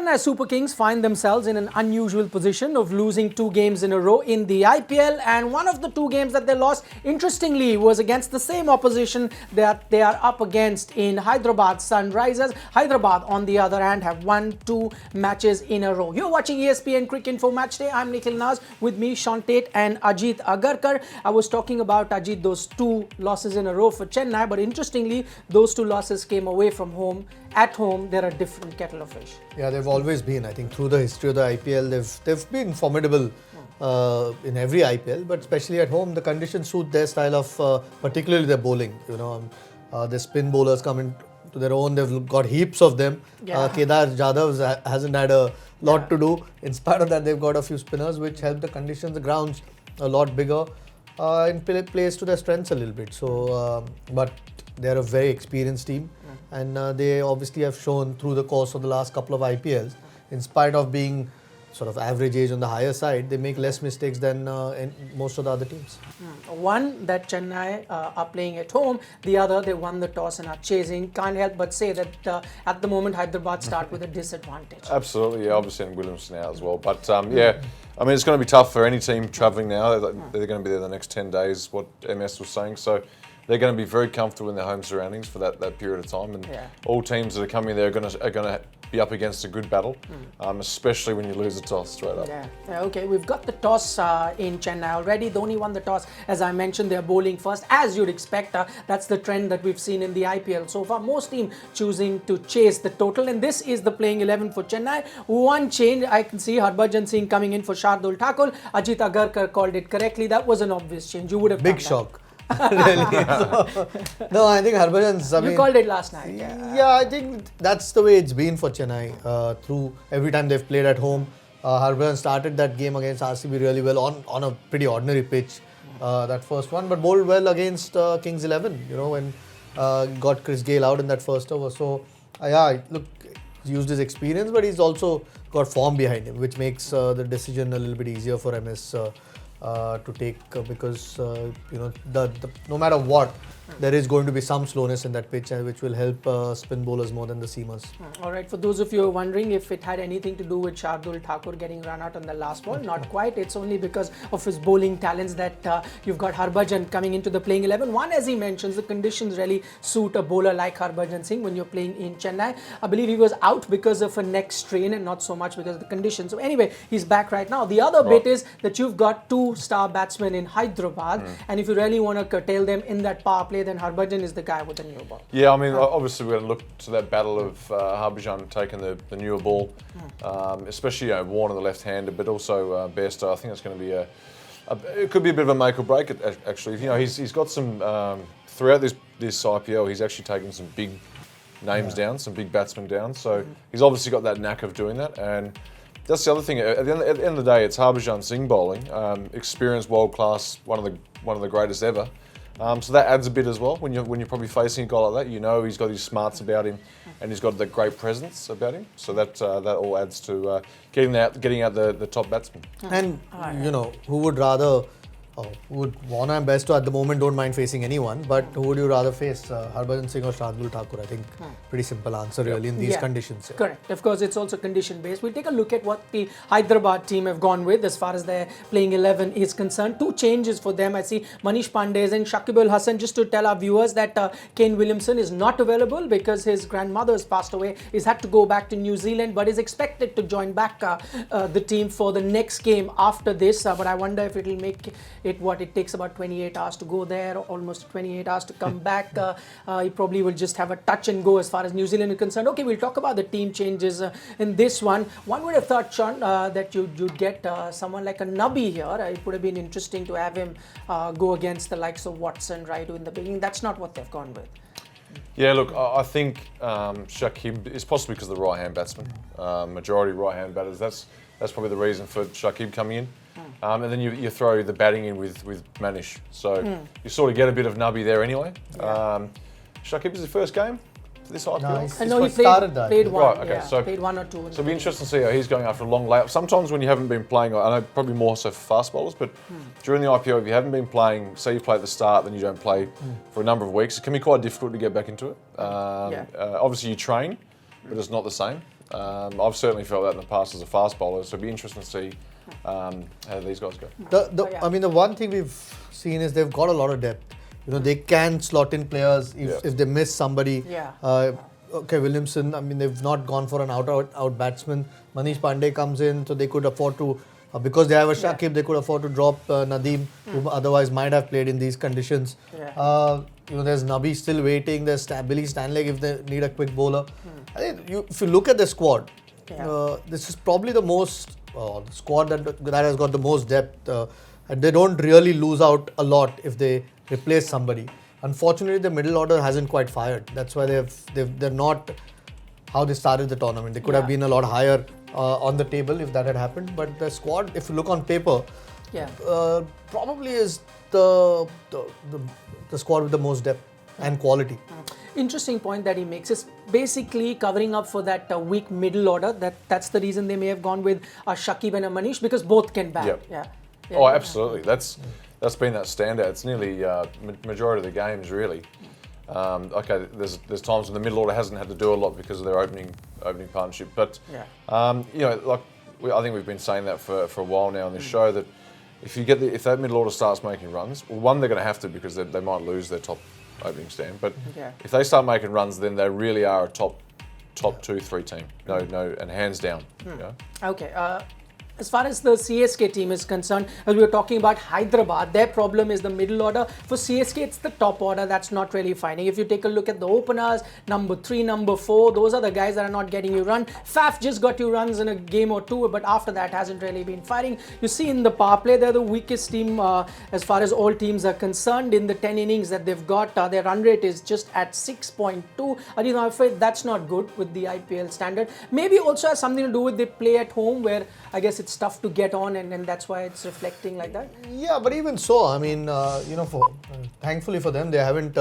Chennai Super Kings find themselves in an unusual position of losing 2 games in a row in the IPL, and one of the 2 games that they lost, interestingly, was against the same opposition that they are up against in Hyderabad Sunrisers. Hyderabad, on the other hand, have won 2 matches in a row. You're watching ESPN Cricinfo Matchday. I'm Nikhil Naz, with me Sean Tate and Ajit Agarkar. I was talking about, Ajit, those 2 losses in a row for Chennai, but interestingly, those 2 losses came away from home. At home, they're a different kettle of fish. Yeah, they've always been. I think through the history of the IPL, they've been formidable in every IPL, but especially at home, the conditions suit their style of, particularly their bowling. The spin bowlers come into their own. They've got heaps of them. Yeah. Kedar Jadhav hasn't had a lot to do. In spite of that, they've got a few spinners, which help the conditions, the grounds a lot bigger, and plays to their strengths a little bit. So, but they're a very experienced team, and they obviously have shown through the course of the last couple of IPLs, in spite of being sort of average age on the higher side, they make less mistakes than most of the other teams. One, that Chennai are playing at home. The other, they won the toss and are chasing. Can't help but say that at the moment, Hyderabad start with a disadvantage. Absolutely, yeah. Obviously, and Williamson out as well. But yeah, I mean, it's going to be tough for any team travelling now. They're going to be there the next 10 days, what MS was saying. So they're going to be very comfortable in their home surroundings for that period of time. And all teams that are coming there are going to be up against a good battle, especially when you lose the toss straight up. Yeah. Okay, we've got the toss in Chennai already. Dhoni won the toss. As I mentioned, they're bowling first, as you'd expect. That's the trend that we've seen in the IPL so far. Most teams choosing to chase the total, and this is the playing 11 for Chennai. One change, I can see Harbhajan Singh coming in for Shardul Thakur. Ajit Agarkar called it correctly. That was an obvious change. You would have big shock. Really? No, I think Harbhajan's. You called it last night. Yeah, I think that's the way it's been for Chennai. Through every time they've played at home, Harbhajan started that game against RCB really well on a pretty ordinary pitch, that first one, but bowled well against Kings 11. When got Chris Gale out in that first over. So look, he's used his experience, but he's also got form behind him, which makes the decision a little bit easier for MS. To take because no matter what, there is going to be some slowness in that pitch, which will help spin bowlers more than the seamers. All right, for those of you who are wondering if it had anything to do with Shardul Thakur getting run out on the last ball, not quite. It's only because of his bowling talents that you've got Harbhajan coming into the playing 11. One, as he mentions, the conditions really suit a bowler like Harbhajan Singh when you're playing in Chennai. I believe he was out because of a neck strain and not so much because of the conditions. So anyway, he's back right now. The other bit is that you've got 2 star batsmen in Hyderabad, and if you really want to curtail them in that power play, then Harbhajan is the guy with the new ball. Yeah, I mean, obviously we're going to look to that battle of Harbhajan taking the newer ball, especially Warner the left-hander, but also Bairstow. I think it's going to be it could be a bit of a make or break. Actually, he's got some throughout this IPL. He's actually taken some big names down, some big batsmen down. So he's obviously got that knack of doing that, and that's the other thing. At the end of the day, it's Harbhajan Singh bowling, experienced, world class, one of the greatest ever. So that adds a bit as well when you're probably facing a guy like that. He's got his smarts about him, and he's got the great presence about him. So that all adds to getting out the top batsman. And who would rather? Warner and Bairstow at the moment don't mind facing anyone, but who would you rather face, Harbhajan Singh or Shardul Thakur? I think pretty simple answer really in these conditions. Correct. Of course, it's also condition based. We'll take a look at what the Hyderabad team have gone with as far as their playing 11 is concerned. 2 changes for them. I see Manish Pandey and Shakib Al Hasan. Just to tell our viewers that Kane Williamson is not available because his grandmother has passed away. He's had to go back to New Zealand, but is expected to join back the team for the next game after this. But I wonder if it will make it takes about 28 hours to go there, almost 28 hours to come back. He probably will just have a touch and go as far as New Zealand is concerned. Okay, we'll talk about the team changes in this one. One would have thought, Sean, that you'd get someone like a Nabi here. It would have been interesting to have him go against the likes of Watson, right, in the beginning. That's not what they've gone with. Yeah, look, I think Shakib is possibly because of the right-hand batsman. Majority right-hand batters. That's probably the reason for Shakib coming in. And then you throw the batting in with Manish. So you sort of get a bit of nubby there anyway. Shakib is his first game for this IPL? No, I know he played one. Right, okay, yeah, so played 1 or 2. So it'll be interesting to see how he's going after a long layup. Sometimes when you haven't been playing, I know probably more so for fast bowlers, but during the IPL, if you haven't been playing, say you play at the start, then you don't play for a number of weeks, it can be quite difficult to get back into it. Obviously you train, but it's not the same. I've certainly felt that in the past as a fast bowler, so it'll be interesting to see how these guys go. I mean, the one thing we've seen is they've got a lot of depth. You know, they can slot in players if they miss somebody. Yeah. Okay, Williamson, I mean, they've not gone for an out batsman. Manish Pandey comes in, so they could afford to, because they have a Shakib, they could afford to drop Nadeem, who otherwise might have played in these conditions. Yeah. You know, there's Nabi still waiting. There's Billy Stanley if they need a quick bowler. I think if you look at the squad, this is probably the most squad that has got the most depth, and they don't really lose out a lot if they replace somebody. Unfortunately, the middle order hasn't quite fired. That's why they're not how they started the tournament. They could have been a lot higher on the table if that had happened. But the squad, if you look on paper, probably is the squad with the most depth and quality. Interesting point that he makes is basically covering up for that weak middle order. That's the reason they may have gone with Shakib and Manish, because both can bat. Yep. Yeah. Oh, absolutely. That's been that standout. It's nearly majority of the games, really. Okay, there's times when the middle order hasn't had to do a lot because of their opening partnership, but you know, like I think we've been saying that for a while now on this show, that if that middle order starts making runs, well, one, they're going to have to, because they might lose their top opening stand, but if they start making runs, then they really are a top 2-3 team. No, and hands down. You know? Okay. As far as the CSK team is concerned, as we were talking about Hyderabad, their problem is the middle order. For CSK, it's the top order that's not really fighting. If you take a look at the openers, number 3, number 4, those are the guys that are not getting you run. Faf just got you runs in a game or two, but after that hasn't really been fighting. You see in the power play, they're the weakest team as far as all teams are concerned. In the 10 innings that they've got, their run rate is just at 6.2. I'm afraid that's not good with the IPL standard. Maybe also has something to do with they play at home, where I guess it's tough to get on, and that's why it's reflecting like that. Yeah, but even so, I mean, you know, thankfully for them, they haven't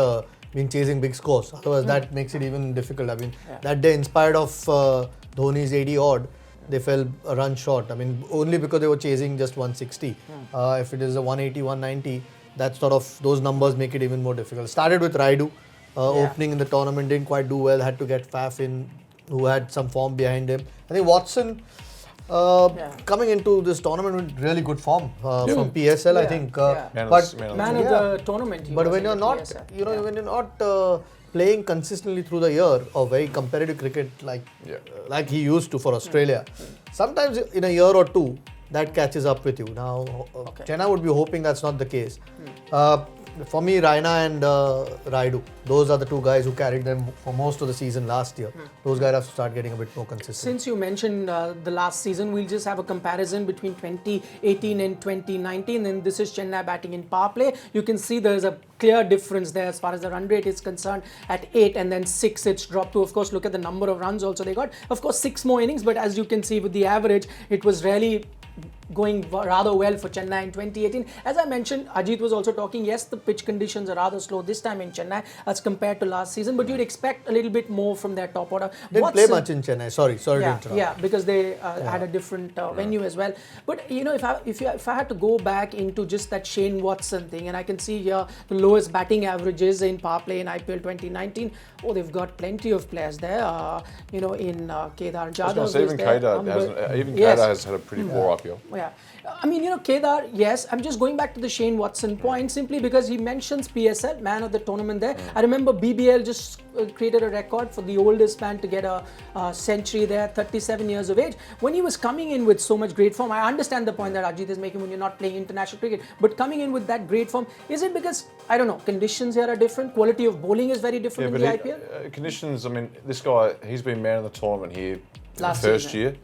been chasing big scores. Otherwise, that makes it even difficult. I mean, that day, in spite of Dhoni's 80 odd, they fell a run short. I mean, only because they were chasing just 160. If it is a 180, 190, that sort of, those numbers make it even more difficult. Started with Raidu, opening in the tournament, didn't quite do well, had to get Faf in, who had some form behind him. I think Watson, coming into this tournament with really good form from PSL, I think. Man of the tournament. But when you're not, you know, when you're not playing consistently through the year or very competitive cricket like he used to for Australia, sometimes in a year or two that catches up with you. Now, Chennai would be hoping that's not the case. For me, Raina and Raidu, those are the two guys who carried them for most of the season last year. Those guys have to start getting a bit more consistent. Since you mentioned the last season, we'll just have a comparison between 2018 and 2019, and this is Chennai batting in power play. You can see there's a clear difference there as far as the run rate is concerned. At 8 and then 6 it's dropped to. Of course, look at the number of runs also they got. Of course, 6 more innings, but as you can see with the average, it was really going rather well for Chennai in 2018. As I mentioned, Ajit was also talking, yes, the pitch conditions are rather slow this time in Chennai as compared to last season, but you'd expect a little bit more from their top order. Didn't play much in Chennai, sorry to interrupt. Yeah, because they had a different venue as well. But you know, if I had to go back into just that Shane Watson thing, and I can see here the lowest batting averages in power play in IPL 2019. Oh, they've got plenty of players there. You know, in Kedar Jadhav. Even Kedar has had a pretty poor IPL. Yeah. I mean, you know, Kedar, yes, I'm just going back to the Shane Watson point simply because he mentions PSL, man of the tournament there. I remember BBL just created a record for the oldest man to get a century there, 37 years of age. When he was coming in with so much great form, I understand the point that Ajit is making when you're not playing international cricket, but coming in with that great form, is it because, I don't know, conditions here are different, quality of bowling is very different in the IPL? Conditions, I mean, this guy, he's been man of the tournament here. Last the first season.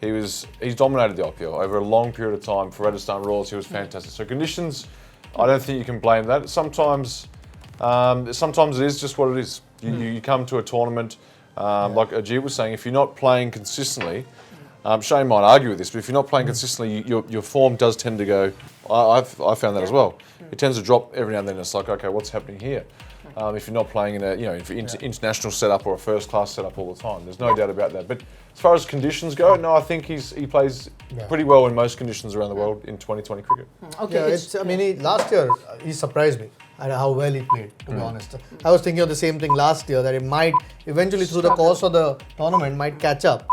year, he's dominated the IPL over a long period of time. For Rajasthan Royals, he was fantastic. So conditions, I don't think you can blame that. Sometimes it is just what it is. You come to a tournament, like Ajit was saying, if you're not playing consistently, Shane might argue with this, but if you're not playing consistently, your form does tend to go. I found that as well. It tends to drop every now and then. It's like, okay, what's happening here? if you're not playing in a international setup or a first class setup all the time. There's no doubt about that. But as far as conditions go, no, I think he plays pretty well in most conditions around the world in 2020 cricket. Okay. Last year he surprised me at how well he played, to be honest. I was thinking of the same thing last year, that he might eventually through the course of the tournament might catch up.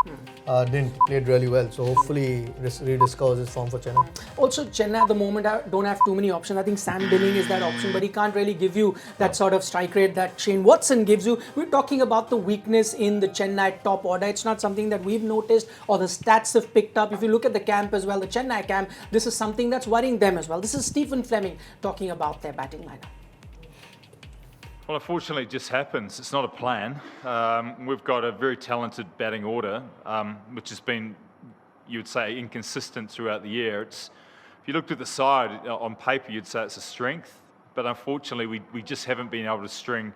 Didn't, played really well, so hopefully rediscovers his form for Chennai. Also, Chennai at the moment don't have too many options. I think Sam Billing is that option, but he can't really give you that sort of strike rate that Shane Watson gives you. We're talking about the weakness in the Chennai top order. It's not something that we've noticed or the stats have picked up. If you look at the camp as well, the Chennai camp, this is something that's worrying them as well. This is Stephen Fleming talking about their batting lineup. Well, unfortunately, it just happens. It's not a plan. We've got a very talented batting order, which has been, you would say, inconsistent throughout the year. If you looked at the side on paper, you'd say it's a strength, but unfortunately, we just haven't been able to string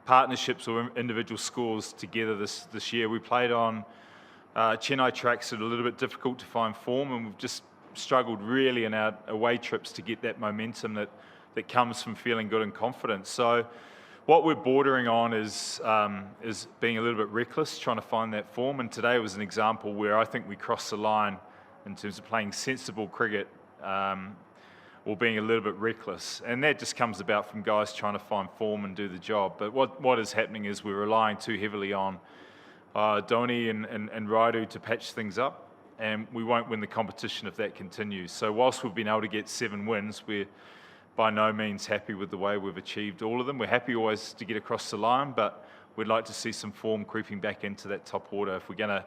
partnerships or individual scores together this year. We played on Chennai tracks that are a little bit difficult to find form, and we've just struggled really in our away trips to get that momentum that comes from feeling good and confident. So what we're bordering on is being a little bit reckless, trying to find that form. And today was an example where I think we crossed the line in terms of playing sensible cricket or being a little bit reckless. And that just comes about from guys trying to find form and do the job. But what is happening is we're relying too heavily on Dhoni and Raidu to patch things up. And we won't win the competition if that continues. So whilst we've been able to get 7 wins, we're by no means happy with the way we've achieved all of them. We're happy always to get across the line, but we'd like to see some form creeping back into that top order if we're going to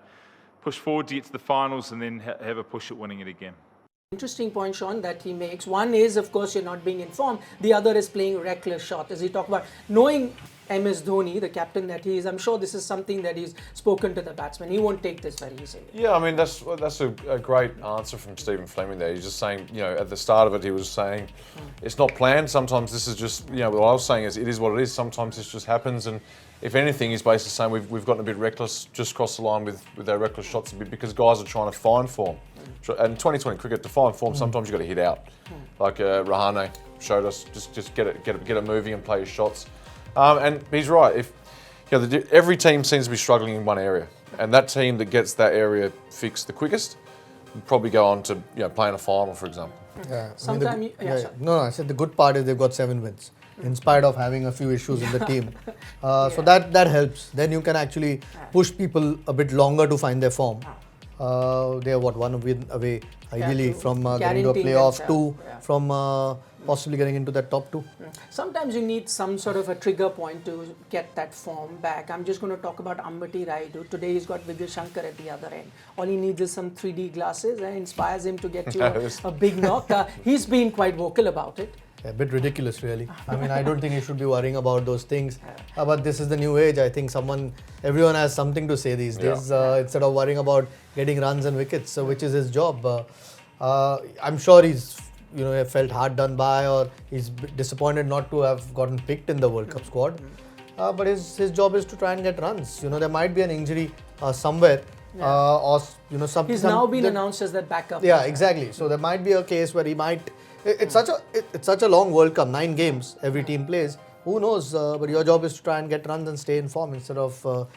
push forward to get to the finals and then have a push at winning it again. Interesting point, Sean, that he makes. One is, of course, you're not being informed. The other is playing reckless shot. As he talked about knowing MS Dhoni, the captain that he is, I'm sure this is something that he's spoken to the batsman. He won't take this very easily. Yeah, I mean, that's a great answer from Stephen Fleming there. He's just saying, at the start of it, he was saying it's not planned. Sometimes this is just, what I was saying is it is what it is. Sometimes this just happens. And if anything, he's basically saying we've gotten a bit reckless, just crossed the line with our reckless shots a bit because guys are trying to find form. And 2020 cricket, to find form, sometimes you've got to hit out. Like Rahane showed us, just get it moving and play your shots. And he's right. If every team seems to be struggling in one area, and that team that gets that area fixed the quickest will probably go on to play in a final, for example. Yeah. Sometimes, I said the good part is they've got 7 wins, in spite of having a few issues in the team. So that helps. Then you can actually push people a bit longer to find their form. They're 1 win away, ideally, from getting to a playoff, 2 from possibly getting into that top 2. Sometimes you need some sort of a trigger point to get that form back. I'm just going to talk about Ambati Raidu. Today he's got Vijay Shankar at the other end. All he needs is some 3D glasses and inspires him to get you a big knock. He's been quite vocal about it. A bit ridiculous, really. I mean, I don't think you should be worrying about those things. But this is the new age. I think everyone has something to say these days instead of worrying about getting runs and wickets, which is his job. I'm sure he's felt hard done by, or he's disappointed not to have gotten picked in the World Cup squad. But his job is to try and get runs. There might be an injury somewhere. Or something. He's now been announced as that backup. Yeah, exactly. So there might be a case where he might. It's such a long World Cup, 9 games every team plays. Who knows? But your job is to try and get runs and stay in form instead of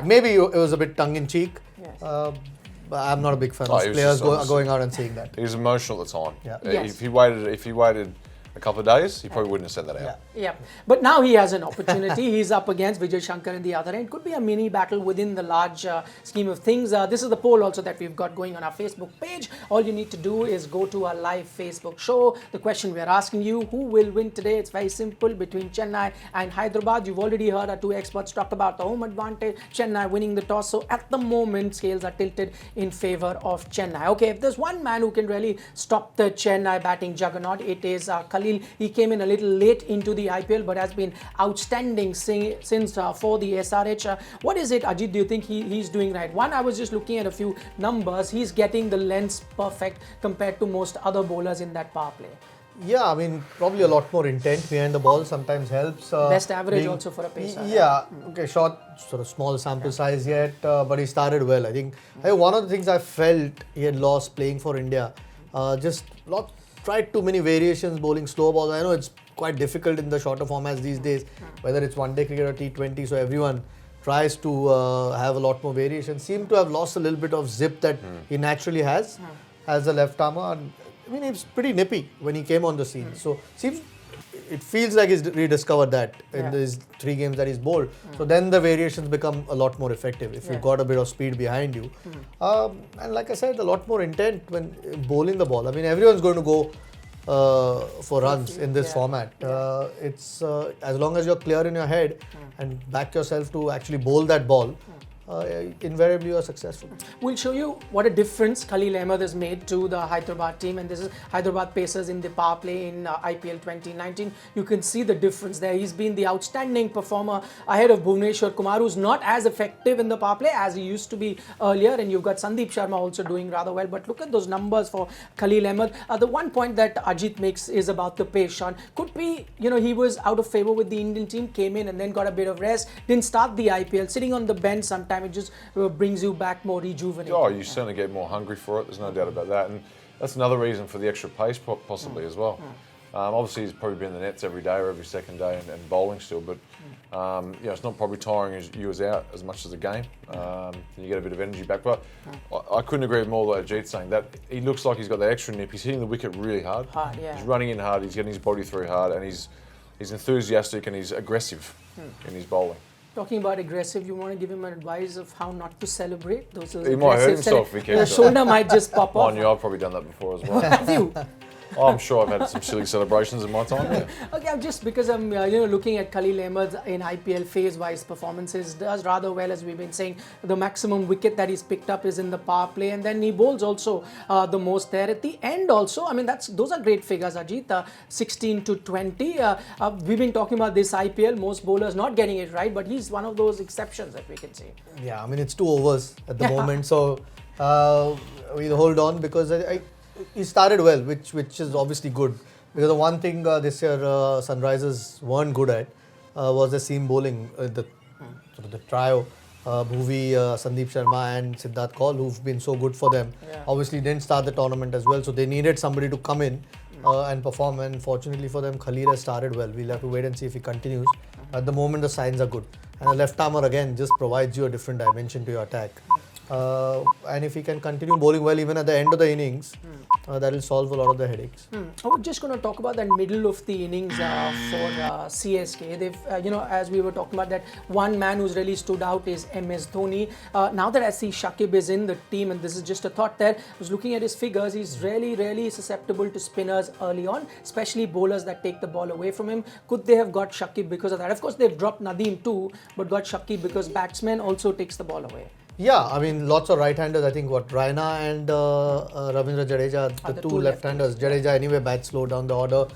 maybe it was a bit tongue in cheek. Yes. But I'm not a big fan of players going out and saying that. He was emotional at the time. Yeah. Yes. If he waited a couple of days, he probably wouldn't have said that out. Yeah, but now he has an opportunity. He's up against Vijay Shankar in the other end. Could be a mini battle within the large scheme of things. This is the poll also that we've got going on our Facebook page. All you need to do is go to our live Facebook show. The question we're asking you, who will win today? It's very simple, between Chennai and Hyderabad. You've already heard our 2 experts talk about the home advantage, Chennai winning the toss. So at the moment, scales are tilted in favor of Chennai. Okay, if there's one man who can really stop the Chennai batting juggernaut, it is Khalil. He came in a little late into the IPL, but has been outstanding since for the SRH. What is it, Ajit, do you think he's doing right? One, I was just looking at a few numbers. He's getting the lengths perfect compared to most other bowlers in that power play. Yeah, I mean, probably a lot more intent behind the ball sometimes helps. Best average also for a pacer. Yeah, okay, short, sort of small sample size yet, but he started well. I think one of the things I felt he had lost playing for India, tried too many variations, bowling slow balls. I know it's quite difficult in the shorter formats these days, whether it's one day cricket or T20. So everyone tries to have a lot more variation. Seem to have lost a little bit of zip that he naturally has as a left armer. And, I mean, he's pretty nippy when he came on the scene. So it feels like he's rediscovered that in these 3 games that he's bowled. So then the variations become a lot more effective if you've got a bit of speed behind you. And like I said, a lot more intent when bowling the ball. I mean, everyone's going to go for runs in this format. It's as long as you're clear in your head and back yourself to actually bowl that ball, invariably you are successful. We'll show you what a difference Khalil Ahmed has made to the Hyderabad team, and this is Hyderabad Pacers in the power play in IPL 2019. You can see the difference there. He's been the outstanding performer ahead of Bhuvneshwar Kumar, who's not as effective in the power play as he used to be earlier, and you've got Sandeep Sharma also doing rather well. But look at those numbers for Khalil Ahmed. The one point that Ajit makes is about the pace, Sean. Could be, he was out of favour with the Indian team, came in and then got a bit of rest, didn't start the IPL, sitting on the bench sometimes. It just brings you back more rejuvenated. Oh, you certainly get more hungry for it. There's no doubt about that, and that's another reason for the extra pace possibly as well. Obviously, he's probably been in the nets every day or every second day and bowling still, but it's not probably tiring you out as much as a game. You get a bit of energy back, but I couldn't agree more with what Ajit's saying. That he looks like he's got the extra nip. He's hitting the wicket really hard. He's running in hard. He's getting his body through hard, and he's enthusiastic and he's aggressive in his bowling. Talking about aggressive, you want to give him an advice of how not to celebrate? He might hurt himself if he The shoulder might just pop off. Mind you, I've probably done that before as well. Have you? I'm sure I've had some silly celebrations in my time. Yeah. Okay, just because I'm looking at Khalil Ahmed in IPL phase-wise performances, does rather well, as we've been saying. The maximum wicket that he's picked up is in the power play, and then he bowls also the most there at the end also. I mean, those are great figures, Ajit. 16 to 20. We've been talking about this IPL, most bowlers not getting it right, but he's one of those exceptions that we can say. Yeah, I mean, it's 2 overs at the moment, so we'll hold on because he started well, which is obviously good. Because the one thing this year Sunrisers weren't good at was the seam bowling. The trio, Bhuvi, Sandeep Sharma and Siddharth Kaul, who've been so good for them. Obviously didn't start the tournament as well, so they needed somebody to come in and perform. And fortunately for them, Khalil has started well. We'll have to wait and see if he continues. At the moment, the signs are good. And a left armer again just provides you a different dimension to your attack. And if he can continue bowling well even at the end of the innings, that will solve a lot of the headaches. I was just going to talk about that middle of the innings for CSK. They've, as we were talking about, that one man who's really stood out is MS Dhoni. Now that I see Shakib is in the team, and this is just a thought there, I was looking at his figures. He's really susceptible to spinners early on, especially bowlers that take the ball away from him. Could they have got Shakib because of that? Of course, they've dropped Nadeem too, but got Shakib because batsman also takes the ball away. Yeah, I mean, lots of right-handers. I think Raina and Ravindra Jadeja, the two left-handers. Jadeja anyway bats slow down the order.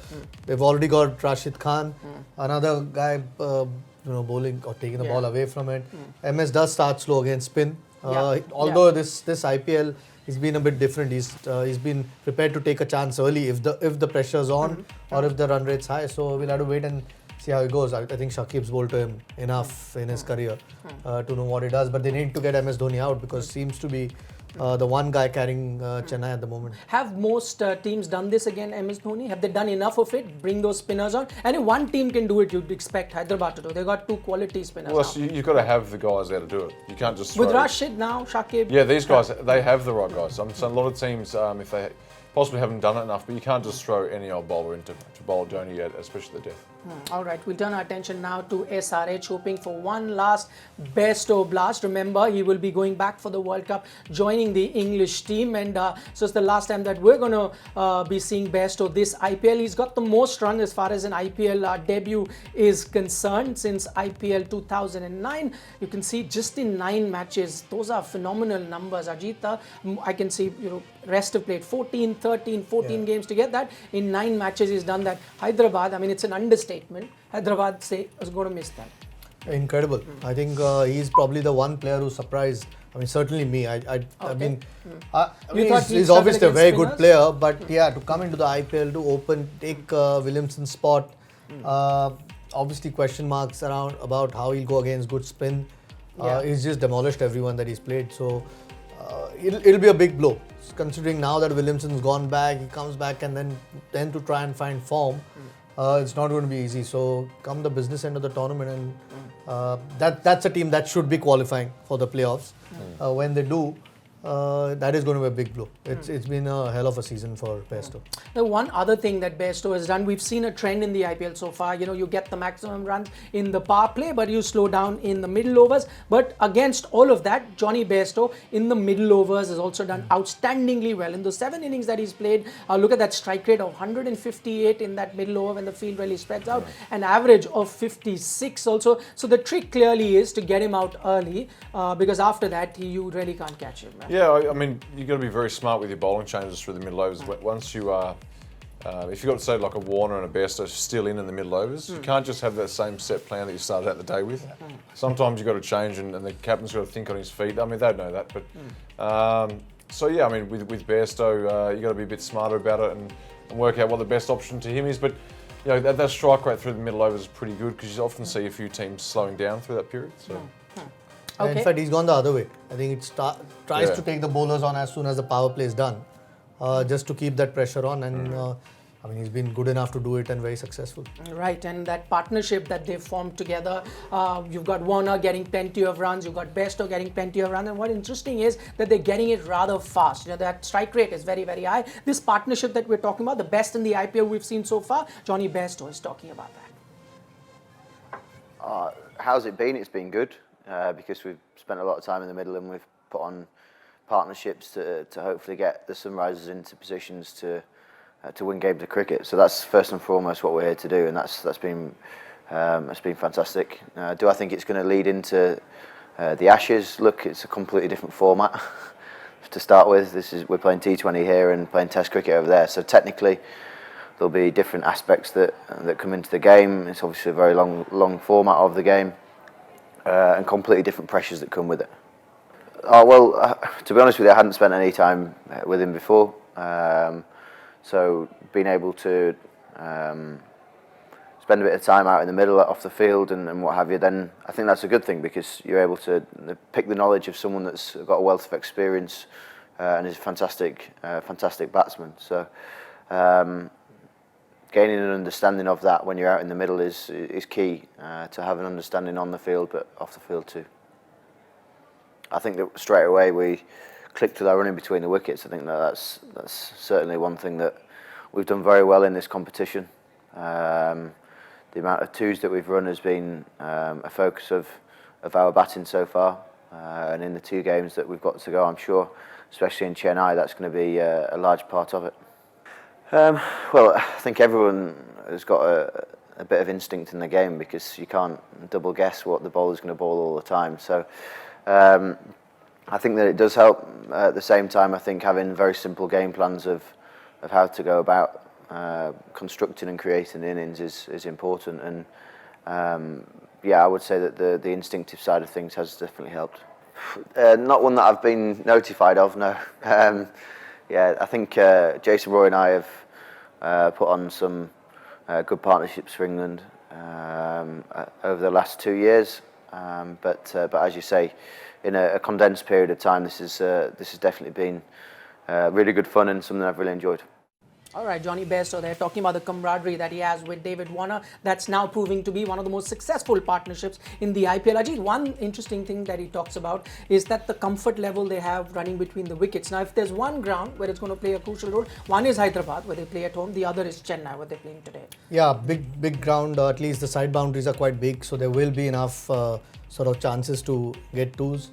They've already got Rashid Khan, another guy, bowling or taking the ball away from it. MS does start slow against spin. Although this IPL, he's been a bit different. He's been prepared to take a chance early if the pressure's on or if the run rate's high. So we'll have to wait and see how it goes. I think Shakib's bowled to him enough in his career to know what he does. But they need to get MS Dhoni out because seems to be the one guy carrying Chennai at the moment. Have most teams done this again, MS Dhoni? Have they done enough of it? Bring those spinners on? And if one team can do it, you'd expect Hyderabad to do. They've got 2 quality spinners Well, now. so you've got to have the guys there to do it. You can't just With throw- Rashid now, Shakib. Yeah, these guys, they have the right guys. So a lot of teams, if they possibly haven't done it enough, but you can't just throw any old bowler into to bowl Dhoni at, especially the death. All right, we'll turn our attention now to SRH, hoping for one last Bairstow blast. Remember, he will be going back for the World Cup, joining the English team, and so it's the last time that we're going to be seeing Bairstow this IPL. He's got the most run as far as an IPL debut is concerned since IPL 2009. You can see just in 9 matches, those are phenomenal numbers. Ajita, I can see, rest have played 14, 13, 14 games to get that. In 9 matches, he's done that. Hyderabad, I mean, it's an understatement. Hyderabad is going to miss that. Incredible. I think he's probably the one player who surprised. I mean, certainly me. I mean, he's obviously a very good player, but to come into the IPL to take Williamson's spot, obviously question marks about how he'll go against good spin. He's just demolished everyone that he's played. So it'll be a big blow. Considering now that Williamson's gone back, he comes back and then to try and find form. it's not going to be easy. So come the business end of the tournament, and that's a team that should be qualifying for the playoffs. When they do, that is going to be a big blow. It's been a hell of a season for Bairstow. The one other thing that Bairstow has done, we've seen a trend in the IPL so far. You get the maximum runs in the power play, but you slow down in the middle overs. But against all of that, Johnny Bairstow in the middle overs has also done outstandingly well. In the 7 innings that he's played, look at that strike rate of 158 in that middle over when the field really spreads out, an average of 56 also. So the trick clearly is to get him out early, because after that, you really can't catch him. Right? Yeah, I mean, you've got to be very smart with your bowling changes through the middle overs. Once you are, if you've got, say, like a Warner and a Bairstow still in the middle overs, you can't just have that same set plan that you started out the day with. Sometimes you've got to change, and the captain's got to think on his feet. I mean, they know that, but so yeah, I mean, with Bairstow, you've got to be a bit smarter about it and work out what the best option to him is. But that strike rate through the middle overs is pretty good, because you often see a few teams slowing down through that period. So. In fact, he's gone the other way. I think it tries to take the bowlers on as soon as the power play is done, just to keep that pressure on. And I mean, he's been good enough to do it and very successful. Right, and that partnership that they've formed together, you've got Warner getting plenty of runs, you've got Bairstow getting plenty of runs, and what's interesting is that they're getting it rather fast. That strike rate is very, very high. This partnership that we're talking about, the best in the IPL we've seen so far, Johnny Bairstow is talking about that. How's it been? It's been good. Because we've spent a lot of time in the middle, and we've put on partnerships to hopefully get the Sunrisers into positions to win games of cricket. So that's first and foremost what we're here to do, and that's been fantastic. Do I think it's going to lead into the Ashes? Look, it's a completely different format to start with. We're playing T20 here and playing Test cricket over there. So technically, there'll be different aspects that come into the game. It's obviously a very long format of the game. And completely different pressures that come with it. To be honest with you, I hadn't spent any time with him before. So being able to spend a bit of time out in the middle, off the field and what have you, then I think that's a good thing, because you're able to pick the knowledge of someone that's got a wealth of experience and is a fantastic batsman. So gaining an understanding of that when you're out in the middle is key, to have an understanding on the field, but off the field too. I think that straight away we clicked with our running between the wickets. I think that's certainly one thing that we've done very well in this competition. The amount of twos that we've run has been a focus of our batting so far, and in the 2 games that we've got to go, I'm sure, especially in Chennai, that's going to be a large part of it. Well, I think everyone has got a bit of instinct in the game, because you can't double guess what the bowler's going to bowl all the time. So I think that it does help. At the same time, I think having very simple game plans of how to go about constructing and creating innings is important. And I would say that the instinctive side of things has definitely helped. Not one that I've been notified of, no. I think Jason Roy and I have put on some good partnerships for England over the last 2 years. But as you say, in a condensed period of time, this has definitely been really good fun and something I've really enjoyed. All right, Johnny Bairstow there talking about the camaraderie that he has with David Warner. That's now proving to be one of the most successful partnerships in the IPL. Ajit, one interesting thing that he talks about is that the comfort level they have running between the wickets. Now, if there's one ground where it's going to play a crucial role, one is Hyderabad, where they play at home. The other is Chennai, where they're playing today. Yeah, big ground. At least the side boundaries are quite big, so there will be enough sort of chances to get twos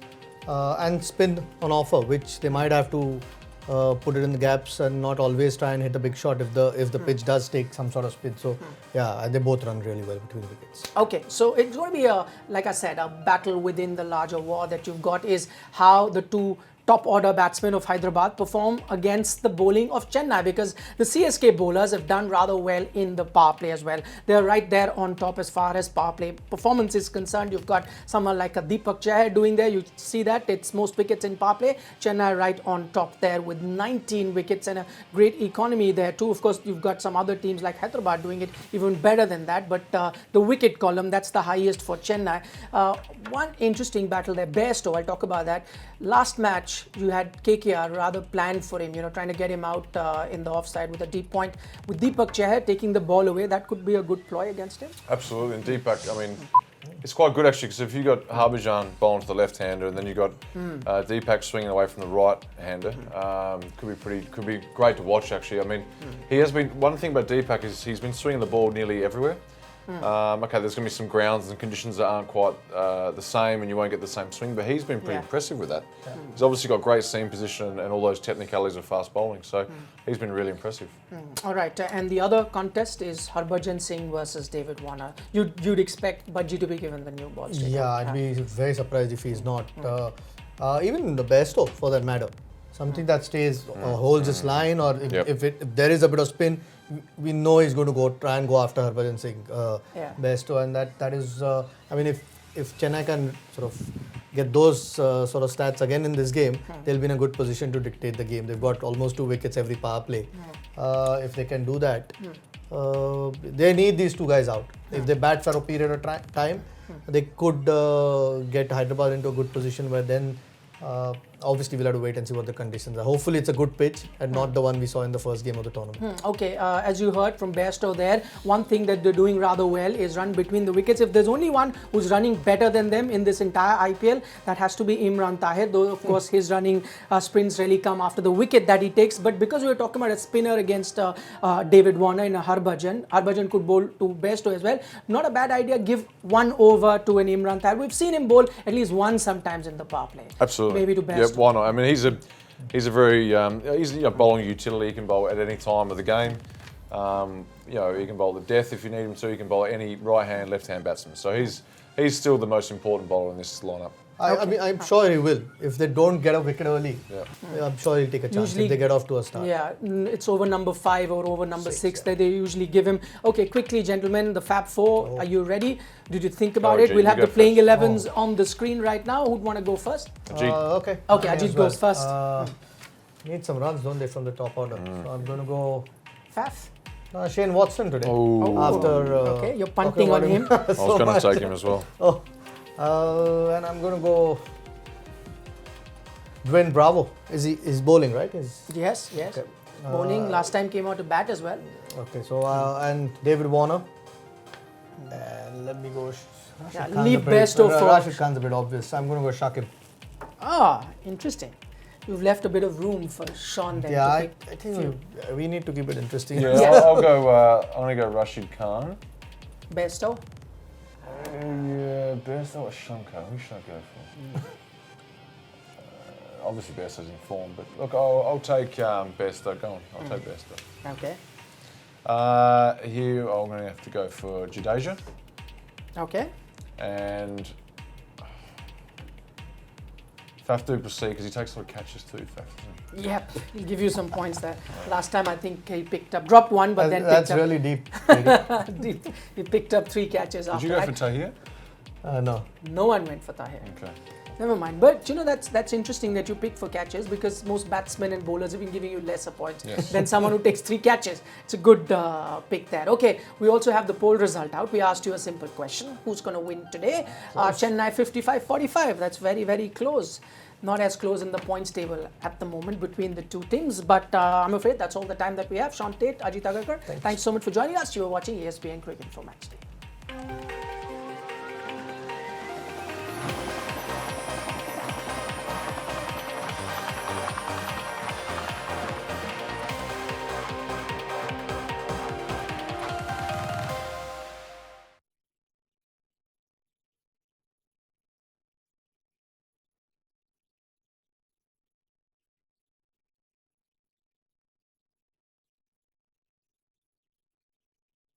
and spin on offer, which they might have to put it in the gaps and not always try and hit a big shot if the pitch does take some sort of spin. So they both run really well between the wickets. Okay, so it's going to be like I said, a battle within the larger war that you've got is how the two top order batsmen of Hyderabad perform against the bowling of Chennai, because the CSK bowlers have done rather well in the power play as well. They're right there on top as far as power play performance is concerned. You've got someone like a Deepak Chahar doing there. You see that it's most wickets in power play. Chennai right on top there with 19 wickets and a great economy there too. Of course, you've got some other teams like Hyderabad doing it even better than that, but the wicket column, that's the highest for Chennai. One interesting battle there, Bairstow, I'll talk about that. Last match, match, you had KKR rather planned for him, trying to get him out in the offside with a deep point. With Deepak Chahar taking the ball away, that could be a good ploy against him. Absolutely, and Deepak, I mean, it's quite good actually, because if you got Harbhajan bowling to the left-hander, and then you got Deepak swinging away from the right-hander, could be great to watch actually. I mean, he has been. One thing about Deepak is he's been swinging the ball nearly everywhere. Okay, there's going to be some grounds and conditions that aren't quite the same, and you won't get the same swing. But he's been pretty impressive with that. He's obviously got great seam position and all those technicalities of fast bowling. So he's been really impressive. All right, and the other contest is Harbhajan Singh versus David Warner. You'd expect Bajji to be given the new ball. Yeah, I'd be very surprised if he's not. Even the Bairstow, for that matter. Something that stays, holds his line, or if there is a bit of spin, we know he's going to try and go after Harbhajan Singh, Bairstow, and that is. I mean, if Chennai can sort of get those sort of stats again in this game, they'll be in a good position to dictate the game. They've got almost 2 wickets every power play. If they can do that, they need these 2 guys out. If they bat for a period of time, they could get Hyderabad into a good position where then. Obviously, we'll have to wait and see what the conditions are. Hopefully, it's a good pitch and not the one we saw in the first game of the tournament. Okay, as you heard from Bairstow there, one thing that they're doing rather well is run between the wickets. If there's only one who's running better than them in this entire IPL, that has to be Imran Tahir. Though, of course, his running sprints really come after the wicket that he takes. But because we were talking about a spinner against David Warner in a Harbhajan could bowl to Bairstow as well. Not a bad idea. Give 1 over to an Imran Tahir. We've seen him bowl at least once sometimes in the power play. Absolutely. Maybe to Bairstow. Why not? I mean, he's a very he's bowling utility. He can bowl at any time of the game. He can bowl to death if you need him to. He can bowl any right-hand, left-hand batsman. So he's still the most important bowler in this lineup. I mean, I'm sure he will. If they don't get a wicket early, I'm sure he'll take a chance Usually, if they get off to a start. Yeah, it's over number 5 or over number 6 that they usually give him. Okay, quickly, gentlemen, the Fab 4, are you ready? Did you think about it? Ajit, We'll have the go playing first. 11s on the screen right now. Who'd want to go first? Ajit. Okay. Okay, Mine Ajit as well. goes first. Need some runs, don't they, from the top order? So I'm going to go Faf? Shane Watson today. Oh. After Okay, you're punting on him. I was going to take him as well. And I'm going to go Dwayne Bravo. Is bowling, right? Yes. Okay. Bowling last time came out to bat as well. Okay, so and David Warner. And let me go. Yeah, leave Bairstow for. Rashid Khan's a bit obvious. I'm going to go Shakib. Interesting. You've left a bit of room for Sean then. Yeah, to I pick think we need to keep it interesting. Yeah, Yes. I'll go. I'm going to go Rashid Khan. Bairstow. Yeah, Bairstow or Shankar? Who should I go for? Obviously, Bairstow's in form, but look, I'll take Bairstow. Go on, I'll take Bairstow. Okay. Here, I'm going to have to go for Jadeja. Okay. And Faf do proceed because he takes a lot of catches too, Faf. Yep, he'll give you some points there. Last time I think he dropped 1, but then That's picked really deep. up. He picked up 3 catches Did after you go that. for Tahir? No. No one went for Tahir. Okay. Never mind. But that's interesting that you pick for catches because most batsmen and bowlers have been giving you lesser points than someone who takes 3 catches. It's a good pick there. Okay, we also have the poll result out. We asked you a simple question. Who's going to win today? Chennai 55-45. That's very, very close. Not as close in the points table at the moment between the 2 teams. But I'm afraid that's all the time that we have. Sean Tate, Ajit Agarkar, thanks so much for joining us. You were watching ESPN Cricinfo Matchday.